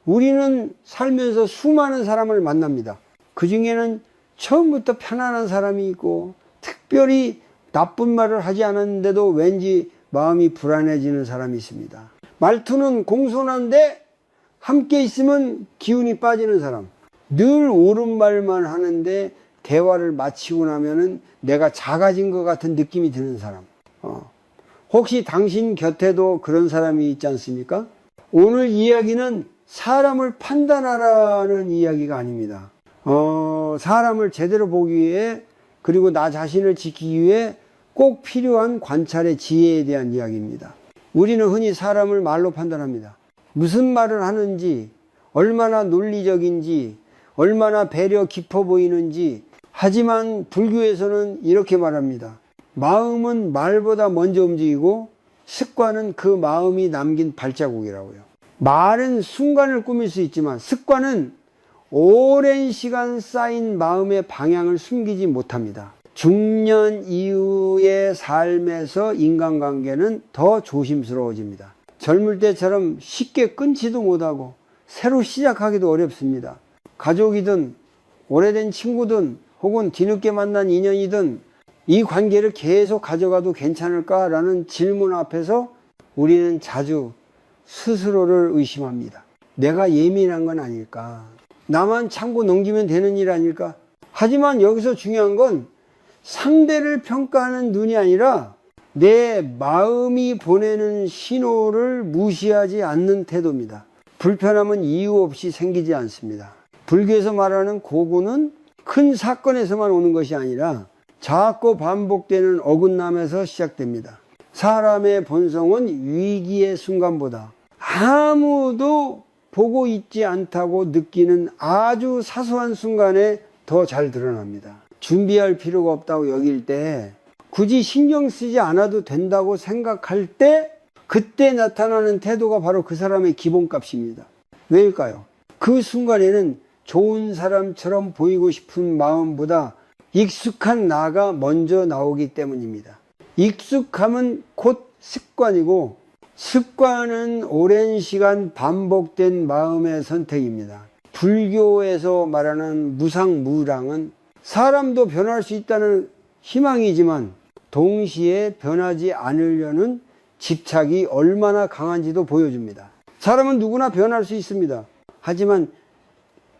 우리는 살면서 수많은 사람을 만납니다. 그 중에는 처음부터 편안한 사람이 있고 특별히 나쁜 말을 하지 않았는데도 왠지 마음이 불안해지는 사람이 있습니다. 말투는 공손한데 함께 있으면 기운이 빠지는 사람. 늘 옳은 말만 하는데 대화를 마치고 나면은 내가 작아진 것 같은 느낌이 드는 사람. 혹시 당신 곁에도 그런 사람이 있지 않습니까? 오늘 이야기는 사람을 판단하라는 이야기가 아닙니다. 사람을 제대로 보기 위해 그리고 나 자신을 지키기 위해 꼭 필요한 관찰의 지혜에 대한 이야기입니다. 우리는 흔히 사람을 말로 판단합니다. 무슨 말을 하는지, 얼마나 논리적인지, 얼마나 배려 깊어 보이는지. 하지만 불교에서는 이렇게 말합니다. 마음은 말보다 먼저 움직이고 습관은 그 마음이 남긴 발자국이라고요. 말은 순간을 꾸밀 수 있지만 습관은 오랜 시간 쌓인 마음의 방향을 숨기지 못합니다. 중년 이후의 삶에서 인간관계는 더 조심스러워집니다. 젊을 때처럼 쉽게 끊지도 못하고 새로 시작하기도 어렵습니다. 가족이든 오래된 친구든 혹은 뒤늦게 만난 인연이든 이 관계를 계속 가져가도 괜찮을까라는 질문 앞에서 우리는 자주 스스로를 의심합니다. 내가 예민한 건 아닐까? 나만 참고 넘기면 되는 일 아닐까? 하지만 여기서 중요한 건 상대를 평가하는 눈이 아니라 내 마음이 보내는 신호를 무시하지 않는 태도입니다. 불편함은 이유 없이 생기지 않습니다. 불교에서 말하는 고군은 큰 사건에서만 오는 것이 아니라 자꾸 반복되는 어긋남에서 시작됩니다. 사람의 본성은 위기의 순간보다 아무도 보고 있지 않다고 느끼는 아주 사소한 순간에 더 잘 드러납니다. 준비할 필요가 없다고 여길 때, 굳이 신경 쓰지 않아도 된다고 생각할 때, 그때 나타나는 태도가 바로 그 사람의 기본값입니다. 왜일까요? 그 순간에는 좋은 사람처럼 보이고 싶은 마음보다 익숙한 나가 먼저 나오기 때문입니다. 익숙함은 곧 습관이고 습관은 오랜 시간 반복된 마음의 선택입니다. 불교에서 말하는 무상무량은 사람도 변할 수 있다는 희망이지만 동시에 변하지 않으려는 집착이 얼마나 강한지도 보여줍니다. 사람은 누구나 변할 수 있습니다. 하지만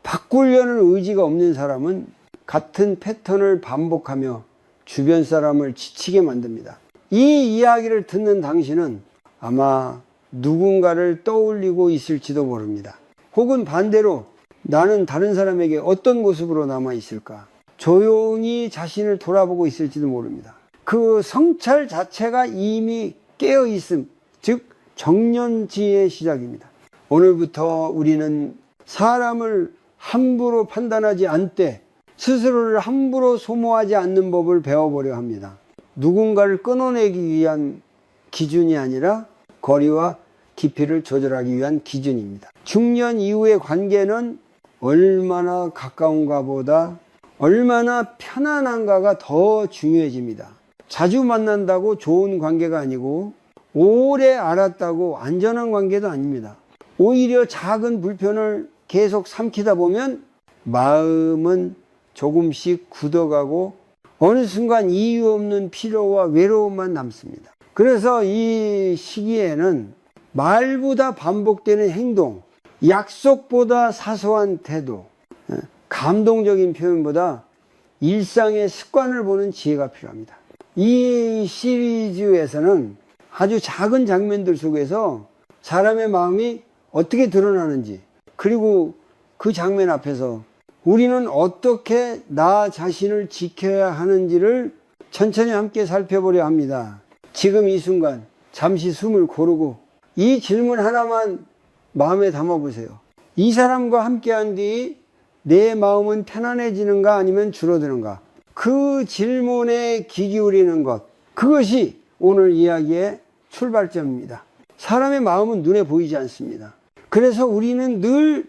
바꾸려는 의지가 없는 사람은 같은 패턴을 반복하며 주변 사람을 지치게 만듭니다. 이 이야기를 듣는 당신은 아마 누군가를 떠올리고 있을지도 모릅니다. 혹은 반대로 나는 다른 사람에게 어떤 모습으로 남아 있을까? 조용히 자신을 돌아보고 있을지도 모릅니다. 그 성찰 자체가 이미 깨어 있음, 즉 정년지의 시작입니다. 오늘부터 우리는 사람을 함부로 판단하지 않되 스스로를 함부로 소모하지 않는 법을 배워보려 합니다. 누군가를 끊어내기 위한 기준이 아니라 거리와 깊이를 조절하기 위한 기준입니다. 중년 이후의 관계는 얼마나 가까운가 보다 얼마나 편안한가가 더 중요해집니다. 자주 만난다고 좋은 관계가 아니고 오래 알았다고 안전한 관계도 아닙니다. 오히려 작은 불편을 계속 삼키다 보면 마음은 조금씩 굳어가고 어느 순간 이유 없는 피로와 외로움만 남습니다. 그래서 이 시기에는 말보다 반복되는 행동, 약속보다 사소한 태도, 감동적인 표현보다 일상의 습관을 보는 지혜가 필요합니다. 이 시리즈에서는 아주 작은 장면들 속에서 사람의 마음이 어떻게 드러나는지, 그리고 그 장면 앞에서 우리는 어떻게 나 자신을 지켜야 하는지를 천천히 함께 살펴보려 합니다. 지금 이 순간 잠시 숨을 고르고 이 질문 하나만 마음에 담아보세요. 이 사람과 함께한 뒤 내 마음은 편안해지는가 아니면 줄어드는가? 그 질문에 귀 기울이는 것, 그것이 오늘 이야기의 출발점입니다. 사람의 마음은 눈에 보이지 않습니다. 그래서 우리는 늘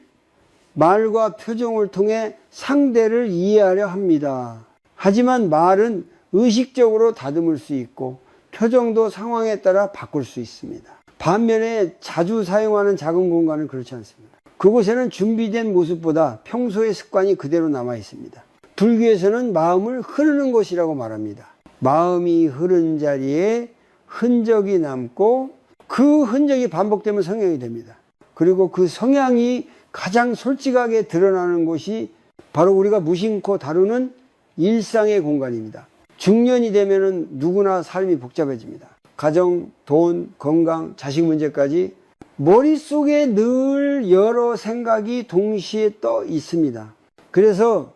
말과 표정을 통해 상대를 이해하려 합니다. 하지만 말은 의식적으로 다듬을 수 있고 표정도 상황에 따라 바꿀 수 있습니다. 반면에 자주 사용하는 작은 공간은 그렇지 않습니다. 그곳에는 준비된 모습보다 평소의 습관이 그대로 남아 있습니다. 불교에서는 마음을 흐르는 곳이라고 말합니다. 마음이 흐른 자리에 흔적이 남고 그 흔적이 반복되면 성향이 됩니다. 그리고 그 성향이 가장 솔직하게 드러나는 곳이 바로 우리가 무심코 다루는 일상의 공간입니다. 중년이 되면은 누구나 삶이 복잡해집니다. 가정, 돈, 건강, 자식 문제까지 머릿속에 늘 여러 생각이 동시에 떠 있습니다. 그래서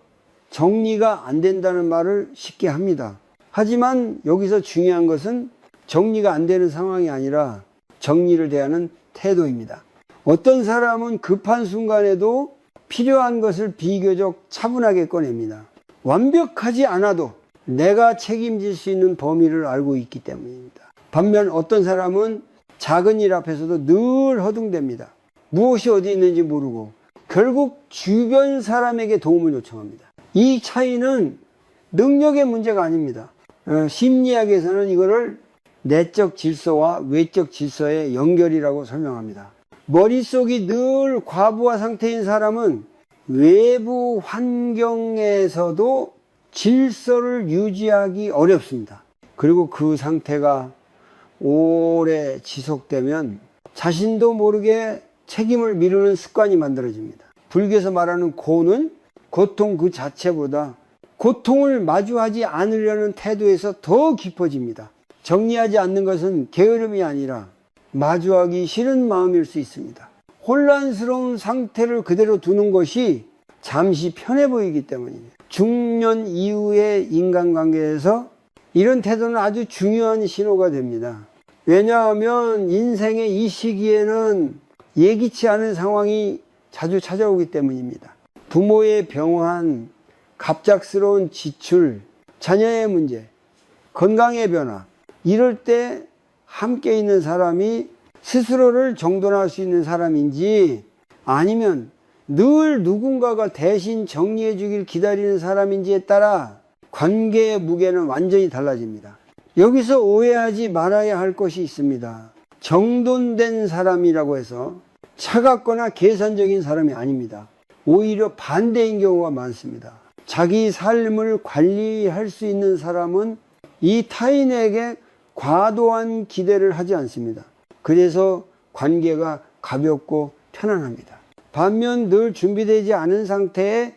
정리가 안 된다는 말을 쉽게 합니다. 하지만 여기서 중요한 것은 정리가 안 되는 상황이 아니라 정리를 대하는 태도입니다. 어떤 사람은 급한 순간에도 필요한 것을 비교적 차분하게 꺼냅니다. 완벽하지 않아도 내가 책임질 수 있는 범위를 알고 있기 때문입니다. 반면 어떤 사람은 작은 일 앞에서도 늘 허둥댑니다. 무엇이 어디 있는지 모르고 결국 주변 사람에게 도움을 요청합니다. 이 차이는 능력의 문제가 아닙니다. 심리학에서는 이거를 내적 질서와 외적 질서의 연결이라고 설명합니다. 머릿속이 늘 과부하 상태인 사람은 외부 환경에서도 질서를 유지하기 어렵습니다. 그리고 그 상태가 오래 지속되면 자신도 모르게 책임을 미루는 습관이 만들어집니다. 불교에서 말하는 고는 고통 그 자체보다 고통을 마주하지 않으려는 태도에서 더 깊어집니다. 정리하지 않는 것은 게으름이 아니라 마주하기 싫은 마음일 수 있습니다. 혼란스러운 상태를 그대로 두는 것이 잠시 편해 보이기 때문입니다. 중년 이후의 인간관계에서 이런 태도는 아주 중요한 신호가 됩니다. 왜냐하면 인생의 이 시기에는 예기치 않은 상황이 자주 찾아오기 때문입니다. 부모의 병환, 갑작스러운 지출, 자녀의 문제, 건강의 변화, 이럴 때 함께 있는 사람이 스스로를 정돈할 수 있는 사람인지 아니면 늘 누군가가 대신 정리해 주길 기다리는 사람인지에 따라 관계의 무게는 완전히 달라집니다. 여기서 오해하지 말아야 할 것이 있습니다. 정돈된 사람이라고 해서 차갑거나 계산적인 사람이 아닙니다. 오히려 반대인 경우가 많습니다. 자기 삶을 관리할 수 있는 사람은 이 타인에게 과도한 기대를 하지 않습니다. 그래서 관계가 가볍고 편안합니다. 반면 늘 준비되지 않은 상태에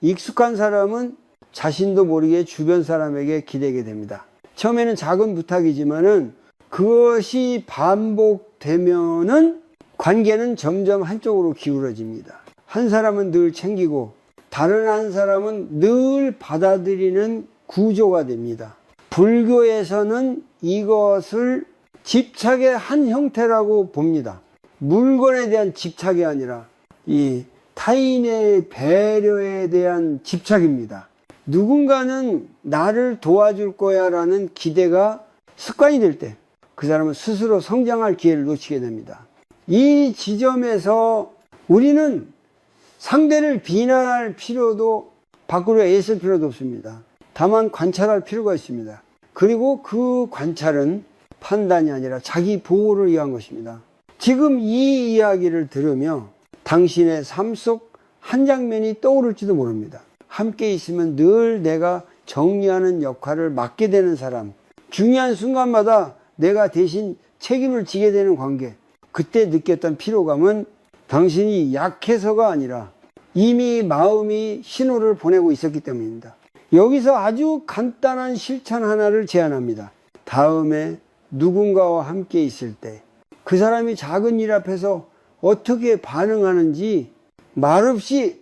익숙한 사람은 자신도 모르게 주변 사람에게 기대게 됩니다. 처음에는 작은 부탁이지만은 그것이 반복되면은 관계는 점점 한쪽으로 기울어집니다. 한 사람은 늘 챙기고 다른 한 사람은 늘 받아들이는 구조가 됩니다. 불교에서는 이것을 집착의 한 형태라고 봅니다. 물건에 대한 집착이 아니라 이 타인의 배려에 대한 집착입니다. 누군가는 나를 도와줄 거야 라는 기대가 습관이 될 때 그 사람은 스스로 성장할 기회를 놓치게 됩니다. 이 지점에서 우리는 상대를 비난할 필요도 밖으로 애쓸 필요도 없습니다. 다만 관찰할 필요가 있습니다. 그리고 그 관찰은 판단이 아니라 자기 보호를 위한 것입니다. 지금 이 이야기를 들으며 당신의 삶 속 한 장면이 떠오를지도 모릅니다. 함께 있으면 늘 내가 정리하는 역할을 맡게 되는 사람, 중요한 순간마다 내가 대신 책임을 지게 되는 관계, 그때 느꼈던 피로감은 당신이 약해서가 아니라 이미 마음이 신호를 보내고 있었기 때문입니다. 여기서 아주 간단한 실천 하나를 제안합니다. 다음에 누군가와 함께 있을 때 그 사람이 작은 일 앞에서 어떻게 반응하는지 말없이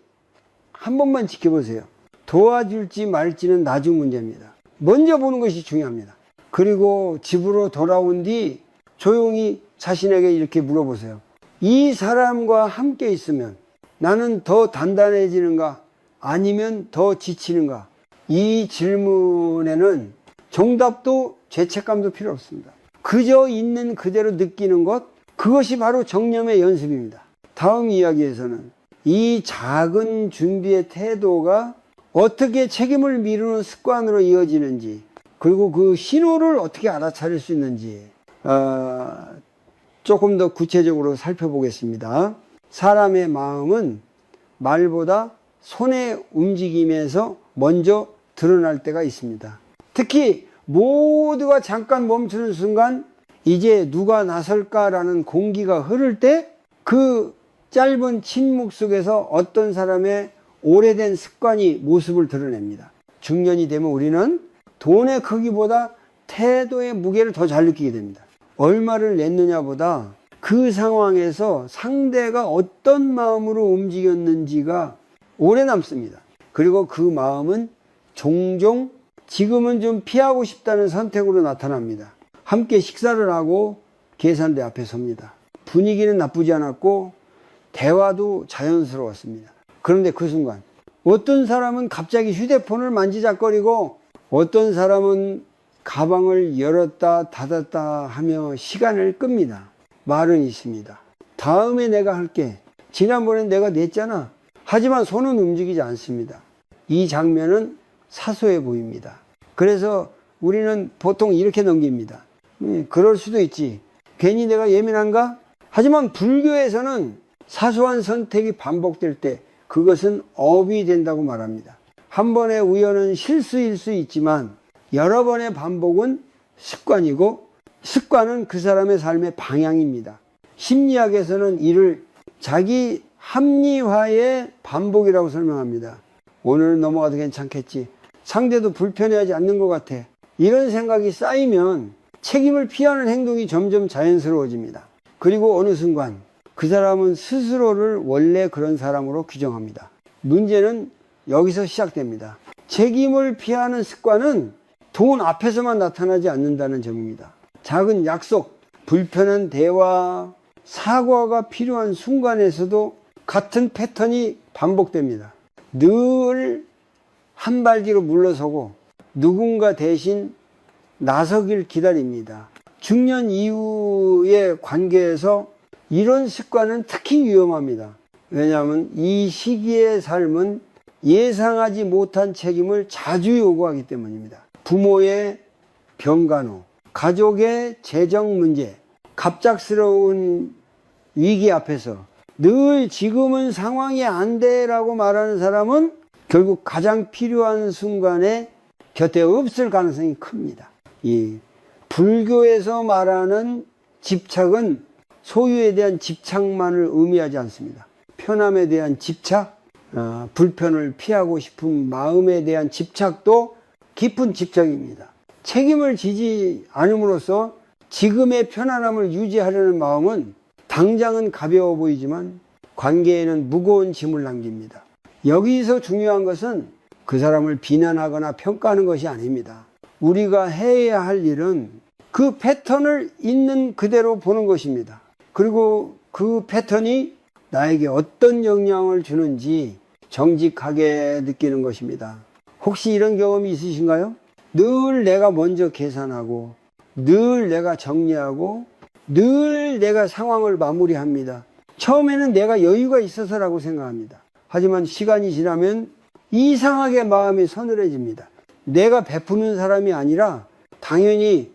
한 번만 지켜보세요. 도와줄지 말지는 나중 문제입니다. 먼저 보는 것이 중요합니다. 그리고 집으로 돌아온 뒤 조용히 자신에게 이렇게 물어보세요. 이 사람과 함께 있으면 나는 더 단단해지는가 아니면 더 지치는가? 이 질문에는 정답도 죄책감도 필요 없습니다. 그저 있는 그대로 느끼는 것, 그것이 바로 정념의 연습입니다. 다음 이야기에서는 이 작은 준비의 태도가 어떻게 책임을 미루는 습관으로 이어지는지, 그리고 그 신호를 어떻게 알아차릴 수 있는지 조금 더 구체적으로 살펴보겠습니다. 사람의 마음은 말보다 손의 움직임에서 먼저 드러날 때가 있습니다. 특히 모두가 잠깐 멈추는 순간 이제 누가 나설까라는 공기가 흐를 때 그 짧은 침묵 속에서 어떤 사람의 오래된 습관이 모습을 드러냅니다. 중년이 되면 우리는 돈의 크기보다 태도의 무게를 더 잘 느끼게 됩니다. 얼마를 냈느냐보다 그 상황에서 상대가 어떤 마음으로 움직였는지가 오래 남습니다. 그리고 그 마음은 종종 지금은 좀 피하고 싶다는 선택으로 나타납니다. 함께 식사를 하고 계산대 앞에 섭니다. 분위기는 나쁘지 않았고 대화도 자연스러웠습니다. 그런데 그 순간 어떤 사람은 갑자기 휴대폰을 만지작거리고 어떤 사람은 가방을 열었다 닫았다 하며 시간을 끕니다. 말은 있습니다. 다음에 내가 할게. 지난번엔 내가 냈잖아. 하지만 손은 움직이지 않습니다. 이 장면은 사소해 보입니다. 그래서 우리는 보통 이렇게 넘깁니다. 그럴 수도 있지. 괜히 내가 예민한가? 하지만 불교에서는 사소한 선택이 반복될 때 그것은 업이 된다고 말합니다. 한 번의 우연은 실수일 수 있지만 여러 번의 반복은 습관이고 습관은 그 사람의 삶의 방향입니다. 심리학에서는 이를 자기 합리화의 반복이라고 설명합니다. 오늘은 넘어가도 괜찮겠지. 상대도 불편해하지 않는 것 같아. 이런 생각이 쌓이면 책임을 피하는 행동이 점점 자연스러워집니다. 그리고 어느 순간 그 사람은 스스로를 원래 그런 사람으로 규정합니다. 문제는 여기서 시작됩니다. 책임을 피하는 습관은 돈 앞에서만 나타나지 않는다는 점입니다. 작은 약속, 불편한 대화, 사과가 필요한 순간에서도 같은 패턴이 반복됩니다. 늘 한 발 뒤로 물러서고 누군가 대신 나서길 기다립니다. 중년 이후의 관계에서 이런 습관은 특히 위험합니다. 왜냐하면 이 시기의 삶은 예상하지 못한 책임을 자주 요구하기 때문입니다. 부모의 병간호, 가족의 재정 문제, 갑작스러운 위기 앞에서 늘 지금은 상황이 안 돼라고 말하는 사람은 결국 가장 필요한 순간에 곁에 없을 가능성이 큽니다. 이 불교에서 말하는 집착은 소유에 대한 집착만을 의미하지 않습니다. 편함에 대한 집착, 불편을 피하고 싶은 마음에 대한 집착도 깊은 집착입니다. 책임을 지지 않음으로써 지금의 편안함을 유지하려는 마음은 당장은 가벼워 보이지만 관계에는 무거운 짐을 남깁니다. 여기서 중요한 것은 그 사람을 비난하거나 평가하는 것이 아닙니다. 우리가 해야 할 일은 그 패턴을 있는 그대로 보는 것입니다. 그리고 그 패턴이 나에게 어떤 영향을 주는지 정직하게 느끼는 것입니다. 혹시 이런 경험이 있으신가요? 늘 내가 먼저 계산하고 늘 내가 정리하고 늘 내가 상황을 마무리합니다. 처음에는 내가 여유가 있어서라고 생각합니다. 하지만 시간이 지나면 이상하게 마음이 서늘해집니다. 내가 베푸는 사람이 아니라 당연히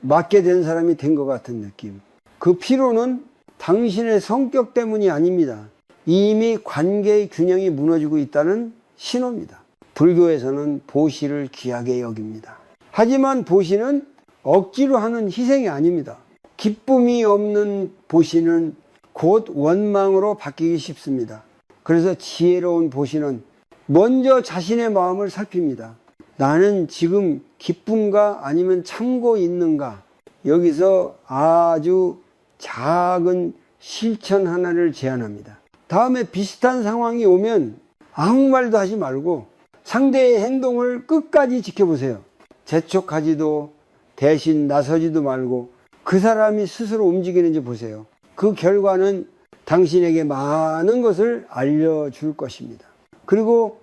맡게 된 사람이 된 것 같은 느낌. 그 피로는 당신의 성격 때문이 아닙니다. 이미 관계의 균형이 무너지고 있다는 신호입니다. 불교에서는 보시를 귀하게 여깁니다. 하지만 보시는 억지로 하는 희생이 아닙니다. 기쁨이 없는 보시는 곧 원망으로 바뀌기 쉽습니다. 그래서 지혜로운 보시는 먼저 자신의 마음을 살핍니다. 나는 지금 기쁜가 아니면 참고 있는가? 여기서 아주 작은 실천 하나를 제안합니다. 다음에 비슷한 상황이 오면 아무 말도 하지 말고 상대의 행동을 끝까지 지켜보세요. 재촉하지도 대신 나서지도 말고 그 사람이 스스로 움직이는지 보세요. 그 결과는 당신에게 많은 것을 알려줄 것입니다. 그리고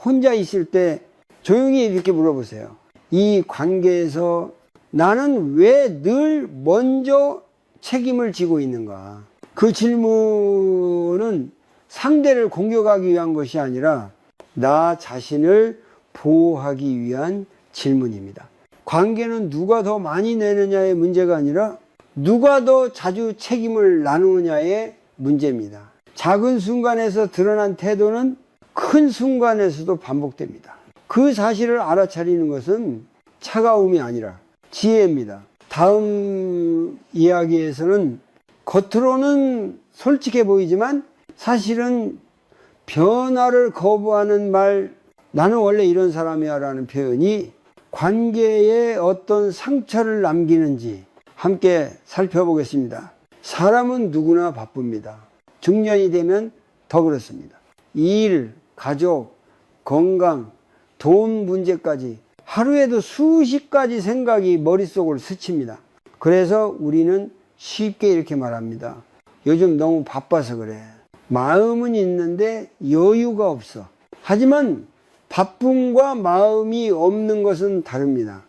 혼자 있을 때 조용히 이렇게 물어보세요. 이 관계에서 나는 왜 늘 먼저 책임을 지고 있는가? 그 질문은 상대를 공격하기 위한 것이 아니라 나 자신을 보호하기 위한 질문입니다. 관계는 누가 더 많이 내느냐의 문제가 아니라 누가 더 자주 책임을 나누느냐의 문제입니다. 작은 순간에서 드러난 태도는 큰 순간에서도 반복됩니다. 그 사실을 알아차리는 것은 차가움이 아니라 지혜입니다. 다음 이야기에서는 겉으로는 솔직해 보이지만 사실은 변화를 거부하는 말, 나는 원래 이런 사람이야 라는 표현이 관계에 어떤 상처를 남기는지 함께 살펴보겠습니다. 사람은 누구나 바쁩니다. 중년이 되면 더 그렇습니다. 일, 가족, 건강, 돈 문제까지 하루에도 수십 가지 생각이 머릿속을 스칩니다. 그래서 우리는 쉽게 이렇게 말합니다. 요즘 너무 바빠서 그래. 마음은 있는데 여유가 없어. 하지만 바쁨과 마음이 없는 것은 다릅니다.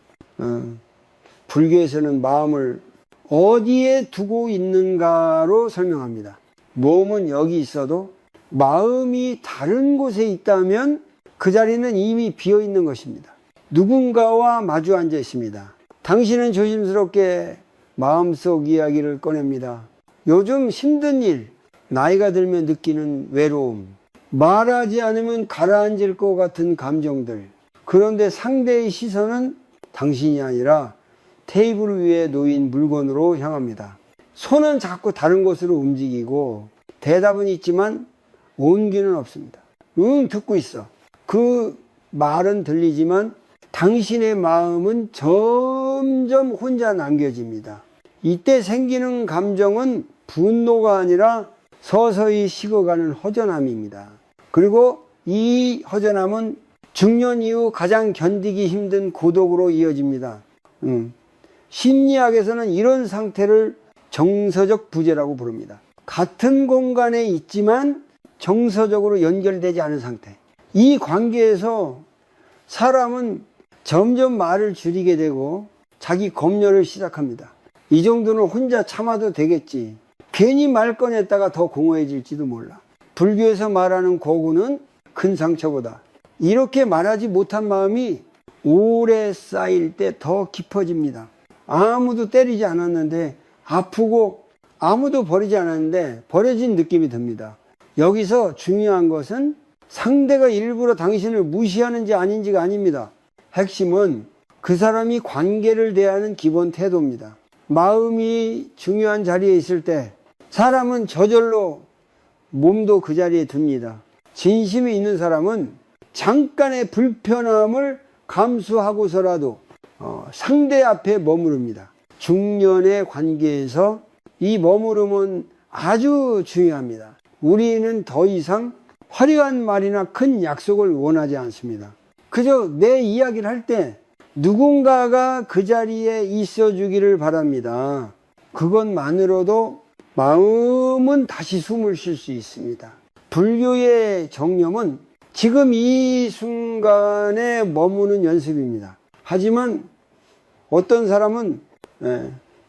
불교에서는 마음을 어디에 두고 있는가로 설명합니다. 몸은 여기 있어도 마음이 다른 곳에 있다면 그 자리는 이미 비어 있는 것입니다. 누군가와 마주 앉아 있습니다. 당신은 조심스럽게 마음속 이야기를 꺼냅니다. 요즘 힘든 일, 나이가 들면 느끼는 외로움, 말하지 않으면 가라앉을 것 같은 감정들. 그런데 상대의 시선은 당신이 아니라 테이블 위에 놓인 물건으로 향합니다. 손은 자꾸 다른 곳으로 움직이고 대답은 있지만 온기는 없습니다. 응, 듣고 있어. 그 말은 들리지만 당신의 마음은 점점 혼자 남겨집니다. 이때 생기는 감정은 분노가 아니라 서서히 식어가는 허전함입니다. 그리고 이 허전함은 중년 이후 가장 견디기 힘든 고독으로 이어집니다. 심리학에서는 이런 상태를 정서적 부재라고 부릅니다. 같은 공간에 있지만 정서적으로 연결되지 않은 상태. 이 관계에서 사람은 점점 말을 줄이게 되고 자기 검열을 시작합니다. 이 정도는 혼자 참아도 되겠지. 괜히 말 꺼냈다가 더 공허해질지도 몰라. 불교에서 말하는 고구는 큰 상처보다 이렇게 말하지 못한 마음이 오래 쌓일 때 더 깊어집니다. 아무도 때리지 않았는데 아프고 아무도 버리지 않았는데 버려진 느낌이 듭니다. 여기서 중요한 것은 상대가 일부러 당신을 무시하는지 아닌지가 아닙니다. 핵심은 그 사람이 관계를 대하는 기본 태도입니다. 마음이 중요한 자리에 있을 때 사람은 저절로 몸도 그 자리에 둡니다. 진심이 있는 사람은 잠깐의 불편함을 감수하고서라도 상대 앞에 머무릅니다. 중년의 관계에서 이 머무름은 아주 중요합니다. 우리는 더 이상 화려한 말이나 큰 약속을 원하지 않습니다. 그저 내 이야기를 할 때 누군가가 그 자리에 있어 주기를 바랍니다. 그것만으로도 마음은 다시 숨을 쉴 수 있습니다. 불교의 정념은 지금 이 순간에 머무는 연습입니다. 하지만 어떤 사람은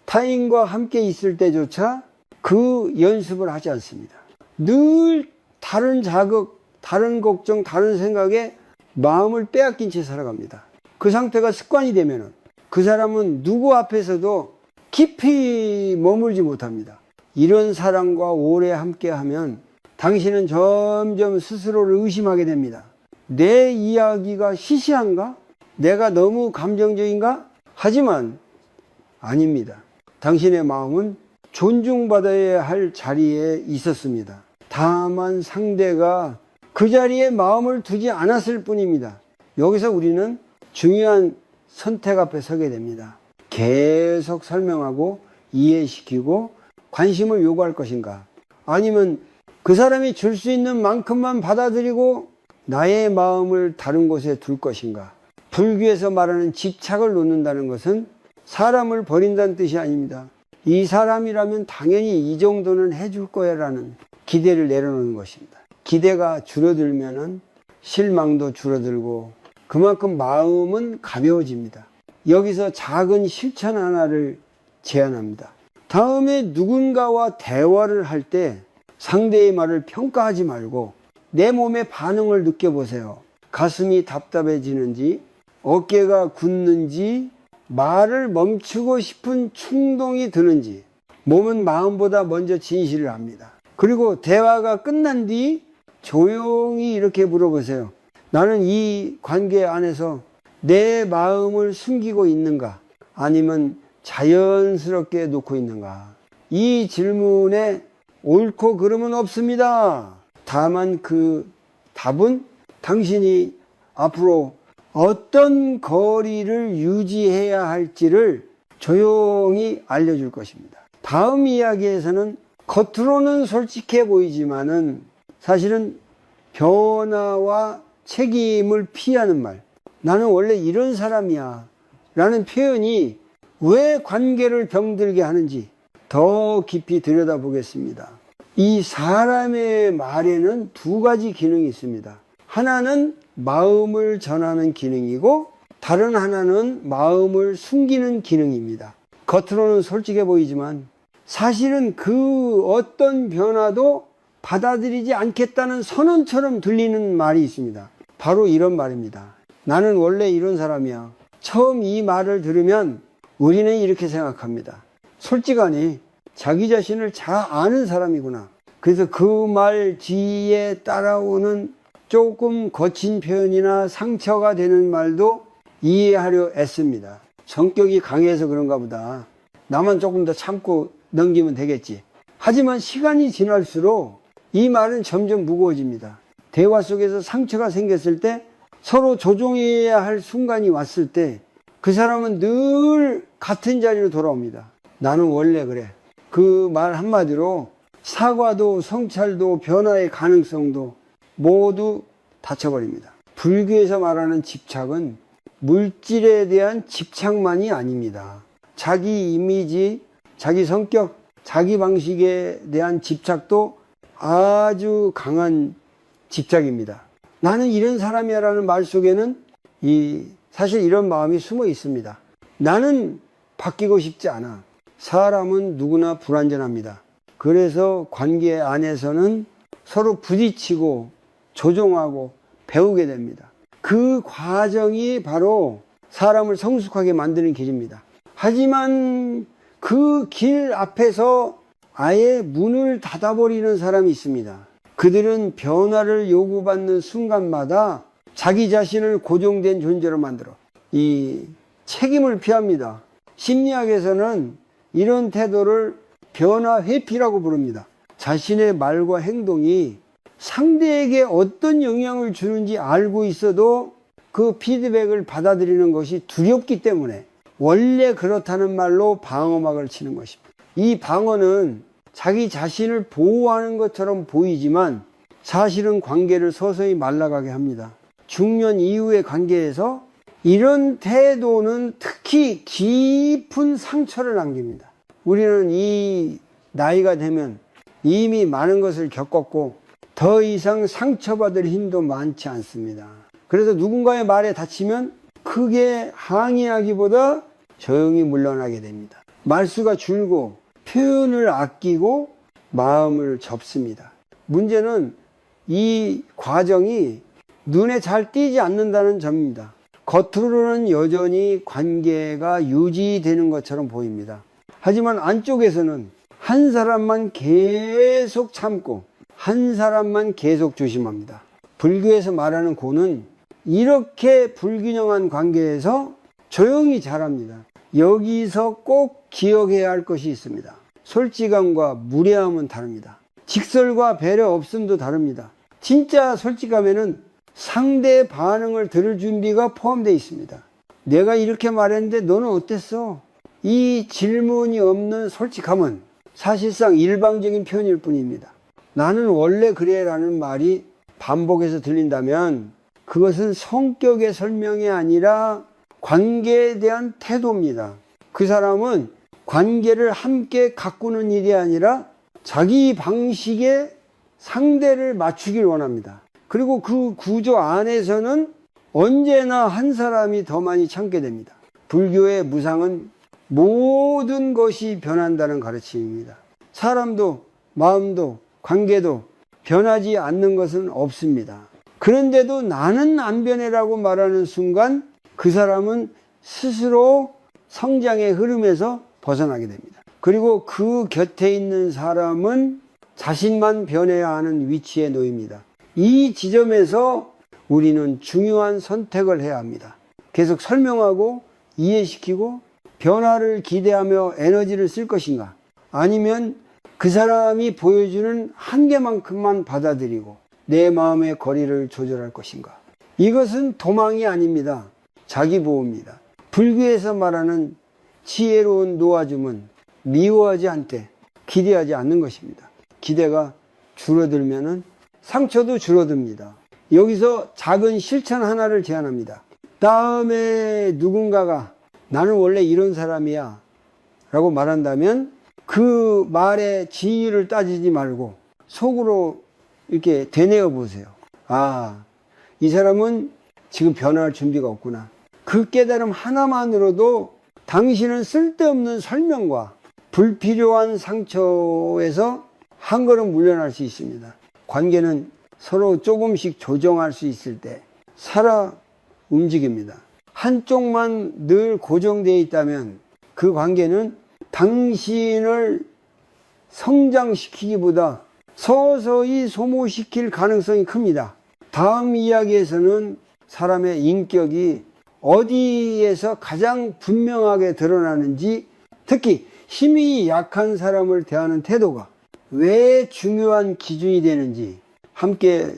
타인과 함께 있을 때조차 그 연습을 하지 않습니다. 늘 다른 자극, 다른 걱정, 다른 생각에 마음을 빼앗긴 채 살아갑니다. 그 상태가 습관이 되면 그 사람은 누구 앞에서도 깊이 머물지 못합니다. 이런 사람과 오래 함께하면 당신은 점점 스스로를 의심하게 됩니다. 내 이야기가 시시한가? 내가 너무 감정적인가? 하지만 아닙니다. 당신의 마음은 존중받아야 할 자리에 있었습니다. 다만 상대가 그 자리에 마음을 두지 않았을 뿐입니다. 여기서 우리는 중요한 선택 앞에 서게 됩니다. 계속 설명하고 이해시키고 관심을 요구할 것인가? 아니면 그 사람이 줄 수 있는 만큼만 받아들이고 나의 마음을 다른 곳에 둘 것인가? 불교에서 말하는 집착을 놓는다는 것은 사람을 버린다는 뜻이 아닙니다. 이 사람이라면 당연히 이 정도는 해줄 거야 라는 기대를 내려놓는 것입니다. 기대가 줄어들면 실망도 줄어들고 그만큼 마음은 가벼워집니다. 여기서 작은 실천 하나를 제안합니다. 다음에 누군가와 대화를 할 때 상대의 말을 평가하지 말고 내 몸의 반응을 느껴보세요. 가슴이 답답해지는지, 어깨가 굳는지, 말을 멈추고 싶은 충동이 드는지. 몸은 마음보다 먼저 진실을 합니다. 그리고 대화가 끝난 뒤 조용히 이렇게 물어보세요. 나는 이 관계 안에서 내 마음을 숨기고 있는가? 아니면 자연스럽게 놓고 있는가? 이 질문에 옳고 그름은 없습니다. 다만 그 답은 당신이 앞으로 어떤 거리를 유지해야 할지를 조용히 알려줄 것입니다. 다음 이야기에서는 겉으로는 솔직해 보이지만은 사실은 변화와 책임을 피하는 말, 나는 원래 이런 사람이야 라는 표현이 왜 관계를 병들게 하는지 더 깊이 들여다보겠습니다. 이 사람의 말에는 두 가지 기능이 있습니다. 하나는 마음을 전하는 기능이고 다른 하나는 마음을 숨기는 기능입니다. 겉으로는 솔직해 보이지만 사실은 그 어떤 변화도 받아들이지 않겠다는 선언처럼 들리는 말이 있습니다. 바로 이런 말입니다. 나는 원래 이런 사람이야. 처음 이 말을 들으면 우리는 이렇게 생각합니다. 솔직하니 자기 자신을 잘 아는 사람이구나. 그래서 그 말 뒤에 따라오는 조금 거친 표현이나 상처가 되는 말도 이해하려 애씁니다. 성격이 강해서 그런가 보다. 나만 조금 더 참고 넘기면 되겠지. 하지만 시간이 지날수록 이 말은 점점 무거워집니다. 대화 속에서 상처가 생겼을 때 서로 조정해야 할 순간이 왔을 때 그 사람은 늘 같은 자리로 돌아옵니다. 나는 원래 그래. 그 말 한마디로 사과도 성찰도 변화의 가능성도 모두 닫혀버립니다. 불교에서 말하는 집착은 물질에 대한 집착만이 아닙니다. 자기 이미지, 자기 성격, 자기 방식에 대한 집착도 아주 강한 집착입니다. 나는 이런 사람이야 라는 말 속에는 사실 이런 마음이 숨어 있습니다. 나는 바뀌고 싶지 않아. 사람은 누구나 불완전합니다. 그래서 관계 안에서는 서로 부딪히고 조종하고 배우게 됩니다. 그 과정이 바로 사람을 성숙하게 만드는 길입니다. 하지만 그 길 앞에서 아예 문을 닫아버리는 사람이 있습니다. 그들은 변화를 요구받는 순간마다 자기 자신을 고정된 존재로 만들어 이 책임을 피합니다. 심리학에서는 이런 태도를 변화 회피라고 부릅니다. 자신의 말과 행동이 상대에게 어떤 영향을 주는지 알고 있어도 그 피드백을 받아들이는 것이 두렵기 때문에 원래 그렇다는 말로 방어막을 치는 것입니다. 이 방어는 자기 자신을 보호하는 것처럼 보이지만 사실은 관계를 서서히 말라가게 합니다. 중년 이후의 관계에서 이런 태도는 특히 깊은 상처를 남깁니다. 우리는 이 나이가 되면 이미 많은 것을 겪었고 더 이상 상처받을 힘도 많지 않습니다. 그래서 누군가의 말에 다치면 크게 항의하기보다 조용히 물러나게 됩니다. 말수가 줄고 표현을 아끼고 마음을 접습니다. 문제는 이 과정이 눈에 잘 띄지 않는다는 점입니다. 겉으로는 여전히 관계가 유지되는 것처럼 보입니다. 하지만 안쪽에서는 한 사람만 계속 참고 한 사람만 계속 조심합니다. 불교에서 말하는 고는 이렇게 불균형한 관계에서 조용히 자랍니다. 여기서 꼭 기억해야 할 것이 있습니다. 솔직함과 무례함은 다릅니다. 직설과 배려 없음도 다릅니다. 진짜 솔직함에는 상대의 반응을 들을 준비가 포함되어 있습니다. 내가 이렇게 말했는데 너는 어땠어? 이 질문이 없는 솔직함은 사실상 일방적인 표현일 뿐입니다. 나는 원래 그래 라는 말이 반복해서 들린다면 그것은 성격의 설명이 아니라 관계에 대한 태도입니다. 그 사람은 관계를 함께 가꾸는 일이 아니라 자기 방식에 상대를 맞추길 원합니다. 그리고 그 구조 안에서는 언제나 한 사람이 더 많이 참게 됩니다. 불교의 무상은 모든 것이 변한다는 가르침입니다. 사람도 마음도 관계도 변하지 않는 것은 없습니다. 그런데도 나는 안 변해라고 말하는 순간 그 사람은 스스로 성장의 흐름에서 벗어나게 됩니다. 그리고 그 곁에 있는 사람은 자신만 변해야 하는 위치에 놓입니다. 이 지점에서 우리는 중요한 선택을 해야 합니다. 계속 설명하고 이해시키고 변화를 기대하며 에너지를 쓸 것인가? 아니면 그 사람이 보여주는 한계만큼만 받아들이고 내 마음의 거리를 조절할 것인가? 이것은 도망이 아닙니다. 자기보호입니다. 불교에서 말하는 지혜로운 놓아줌은 미워하지 않되 기대하지 않는 것입니다. 기대가 줄어들면은 상처도 줄어듭니다. 여기서 작은 실천 하나를 제안합니다. 다음에 누군가가 나는 원래 이런 사람이야 라고 말한다면 그 말의 진위를 따지지 말고 속으로 이렇게 되뇌어 보세요. 아, 이 사람은 지금 변화할 준비가 없구나. 그 깨달음 하나만으로도 당신은 쓸데없는 설명과 불필요한 상처에서 한 걸음 물러날 수 있습니다. 관계는 서로 조금씩 조정할 수 있을 때 살아 움직입니다. 한쪽만 늘 고정되어 있다면 그 관계는 당신을 성장시키기보다 서서히 소모시킬 가능성이 큽니다. 다음 이야기에서는 사람의 인격이 어디에서 가장 분명하게 드러나는지, 특히 힘이 약한 사람을 대하는 태도가 왜 중요한 기준이 되는지 함께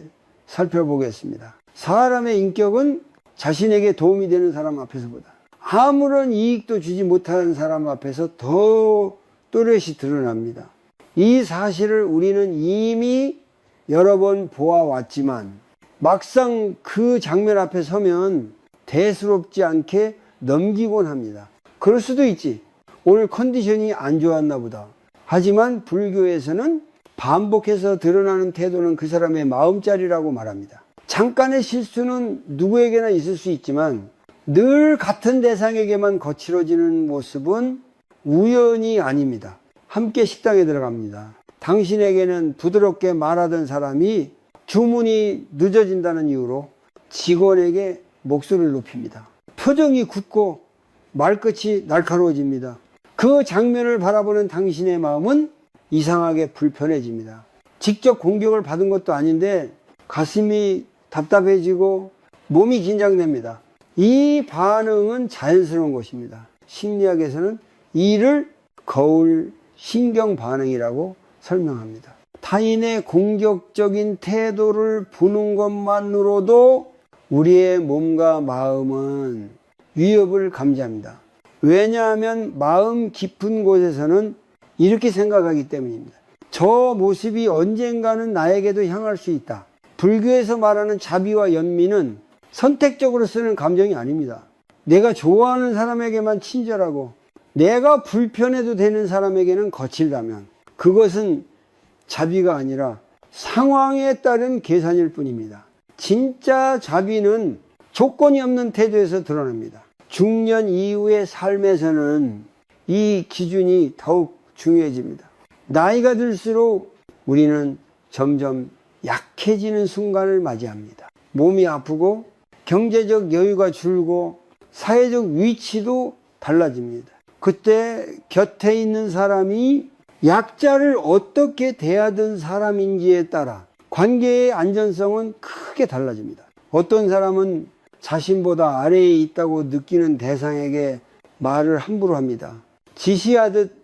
살펴보겠습니다. 사람의 인격은 자신에게 도움이 되는 사람 앞에서보다 아무런 이익도 주지 못하는 사람 앞에서 더 또렷이 드러납니다. 이 사실을 우리는 이미 여러 번 보아왔지만 막상 그 장면 앞에 서면 대수롭지 않게 넘기곤 합니다. 그럴 수도 있지. 오늘 컨디션이 안 좋았나 보다. 하지만 불교에서는 반복해서 드러나는 태도는 그 사람의 마음자리라고 말합니다. 잠깐의 실수는 누구에게나 있을 수 있지만 늘 같은 대상에게만 거칠어지는 모습은 우연이 아닙니다. 함께 식당에 들어갑니다. 당신에게는 부드럽게 말하던 사람이 주문이 늦어진다는 이유로 직원에게 목소리를 높입니다. 표정이 굳고 말끝이 날카로워집니다. 그 장면을 바라보는 당신의 마음은 이상하게 불편해집니다. 직접 공격을 받은 것도 아닌데 가슴이 답답해지고 몸이 긴장됩니다. 이 반응은 자연스러운 것입니다. 심리학에서는 이를 거울 신경 반응이라고 설명합니다. 타인의 공격적인 태도를 보는 것만으로도 우리의 몸과 마음은 위협을 감지합니다. 왜냐하면 마음 깊은 곳에서는 이렇게 생각하기 때문입니다. 저 모습이 언젠가는 나에게도 향할 수 있다. 불교에서 말하는 자비와 연민은 선택적으로 쓰는 감정이 아닙니다. 내가 좋아하는 사람에게만 친절하고 내가 불편해도 되는 사람에게는 거칠다면 그것은 자비가 아니라 상황에 따른 계산일 뿐입니다. 진짜 자비는 조건이 없는 태도에서 드러납니다. 중년 이후의 삶에서는 이 기준이 더욱 중요해집니다. 나이가 들수록 우리는 점점 약해지는 순간을 맞이합니다. 몸이 아프고 경제적 여유가 줄고 사회적 위치도 달라집니다. 그때 곁에 있는 사람이 약자를 어떻게 대하던 사람인지에 따라 관계의 안전성은 크게 달라집니다. 어떤 사람은 자신보다 아래에 있다고 느끼는 대상에게 말을 함부로 합니다. 지시하듯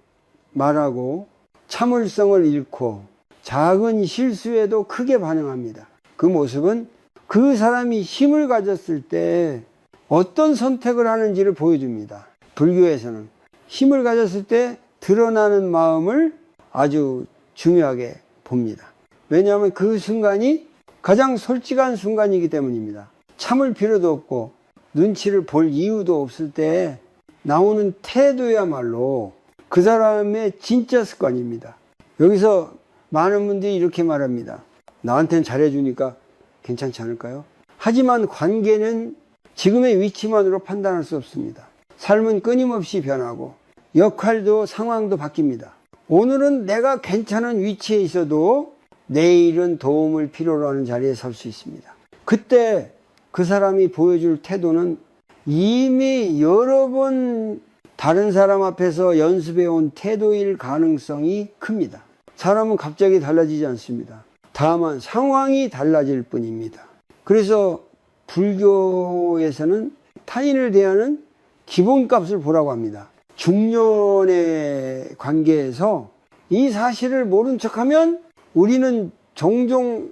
말하고 참을성을 잃고 작은 실수에도 크게 반응합니다. 그 모습은 그 사람이 힘을 가졌을 때 어떤 선택을 하는지를 보여줍니다. 불교에서는 힘을 가졌을 때 드러나는 마음을 아주 중요하게 봅니다. 왜냐하면 그 순간이 가장 솔직한 순간이기 때문입니다. 참을 필요도 없고 눈치를 볼 이유도 없을 때 나오는 태도야말로 그 사람의 진짜 습관입니다. 여기서 많은 분들이 이렇게 말합니다. 나한테는 잘해주니까 괜찮지 않을까요? 하지만 관계는 지금의 위치만으로 판단할 수 없습니다. 삶은 끊임없이 변하고 역할도 상황도 바뀝니다. 오늘은 내가 괜찮은 위치에 있어도 내일은 도움을 필요로 하는 자리에 설 수 있습니다. 그때 그 사람이 보여줄 태도는 이미 여러 번 다른 사람 앞에서 연습해온 태도일 가능성이 큽니다. 사람은 갑자기 달라지지 않습니다. 다만 상황이 달라질 뿐입니다. 그래서 불교에서는 타인을 대하는 기본값을 보라고 합니다. 중년의 관계에서 이 사실을 모른 척하면 우리는 종종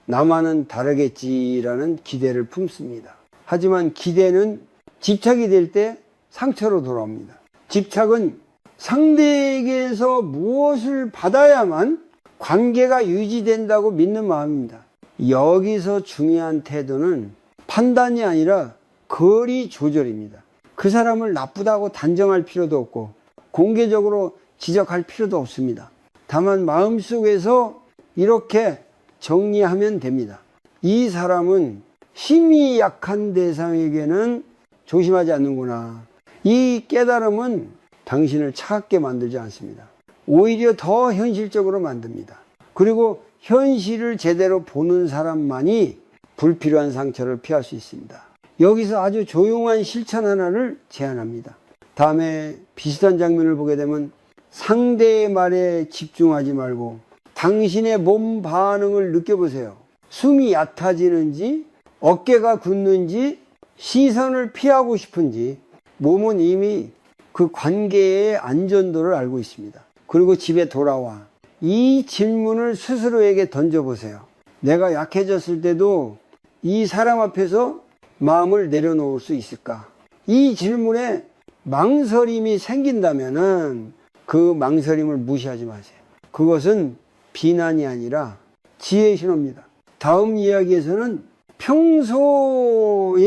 나만은 다르겠지라는 기대를 품습니다. 하지만 기대는 집착이 될 때 상처로 돌아옵니다. 집착은 상대에게서 무엇을 받아야만 관계가 유지된다고 믿는 마음입니다. 여기서 중요한 태도는 판단이 아니라 거리 조절입니다. 그 사람을 나쁘다고 단정할 필요도 없고 공개적으로 지적할 필요도 없습니다. 다만 마음속에서 이렇게 정리하면 됩니다. 이 사람은 힘이 약한 대상에게는 조심하지 않는구나. 이 깨달음은 당신을 차갑게 만들지 않습니다. 오히려 더 현실적으로 만듭니다. 그리고 현실을 제대로 보는 사람만이 불필요한 상처를 피할 수 있습니다. 여기서 아주 조용한 실천 하나를 제안합니다. 다음에 비슷한 장면을 보게 되면 상대의 말에 집중하지 말고 당신의 몸 반응을 느껴보세요. 숨이 얕아지는지 어깨가 굳는지 시선을 피하고 싶은지 몸은 이미 그 관계의 안전도를 알고 있습니다. 그리고 집에 돌아와 이 질문을 스스로에게 던져보세요. 내가 약해졌을 때도 이 사람 앞에서 마음을 내려놓을 수 있을까? 이 질문에 망설임이 생긴다면은 그 망설임을 무시하지 마세요. 그것은 비난이 아니라 지혜의 신호입니다. 다음 이야기에서는 평소에는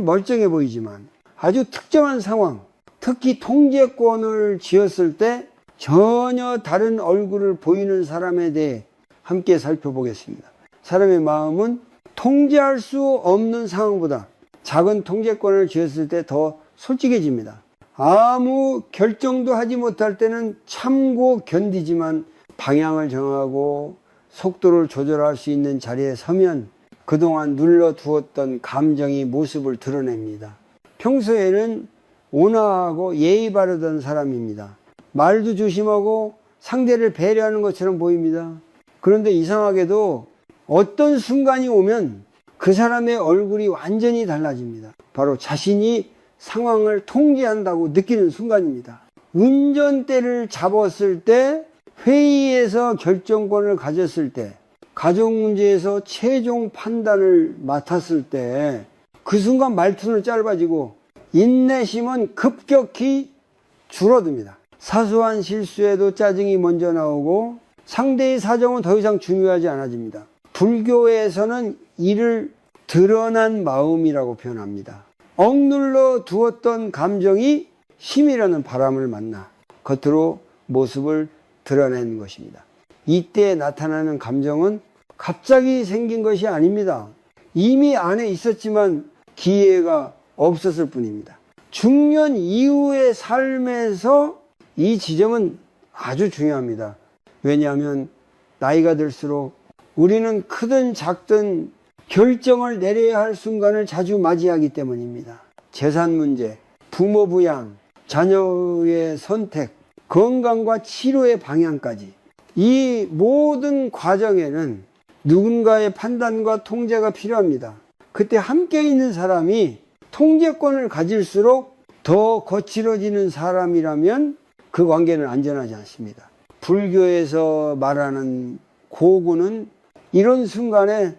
멀쩡해 보이지만 아주 특정한 상황, 특히 통제권을 쥐었을 때 전혀 다른 얼굴을 보이는 사람에 대해 함께 살펴보겠습니다. 사람의 마음은 통제할 수 없는 상황보다 작은 통제권을 쥐었을 때 더 솔직해집니다. 아무 결정도 하지 못할 때는 참고 견디지만 방향을 정하고 속도를 조절할 수 있는 자리에 서면 그동안 눌러두었던 감정이 모습을 드러냅니다. 평소에는 온화하고 예의 바르던 사람입니다. 말도 조심하고 상대를 배려하는 것처럼 보입니다. 그런데 이상하게도 어떤 순간이 오면 그 사람의 얼굴이 완전히 달라집니다. 바로 자신이 상황을 통제한다고 느끼는 순간입니다. 운전대를 잡았을 때, 회의에서 결정권을 가졌을 때, 가족 문제에서 최종 판단을 맡았을 때 그 순간 말투는 짧아지고 인내심은 급격히 줄어듭니다. 사소한 실수에도 짜증이 먼저 나오고 상대의 사정은 더 이상 중요하지 않아집니다. 불교에서는 이를 드러난 마음이라고 표현합니다. 억눌러 두었던 감정이 힘이라는 바람을 만나 겉으로 모습을 드러내는 것입니다. 이때 나타나는 감정은 갑자기 생긴 것이 아닙니다. 이미 안에 있었지만 기회가 없었을 뿐입니다. 중년 이후의 삶에서 이 지점은 아주 중요합니다. 왜냐하면 나이가 들수록 우리는 크든 작든 결정을 내려야 할 순간을 자주 맞이하기 때문입니다. 재산 문제, 부모 부양, 자녀의 선택, 건강과 치료의 방향까지 이 모든 과정에는 누군가의 판단과 통제가 필요합니다. 그때 함께 있는 사람이 통제권을 가질수록 더 거칠어지는 사람이라면 그 관계는 안전하지 않습니다. 불교에서 말하는 고군은 이런 순간에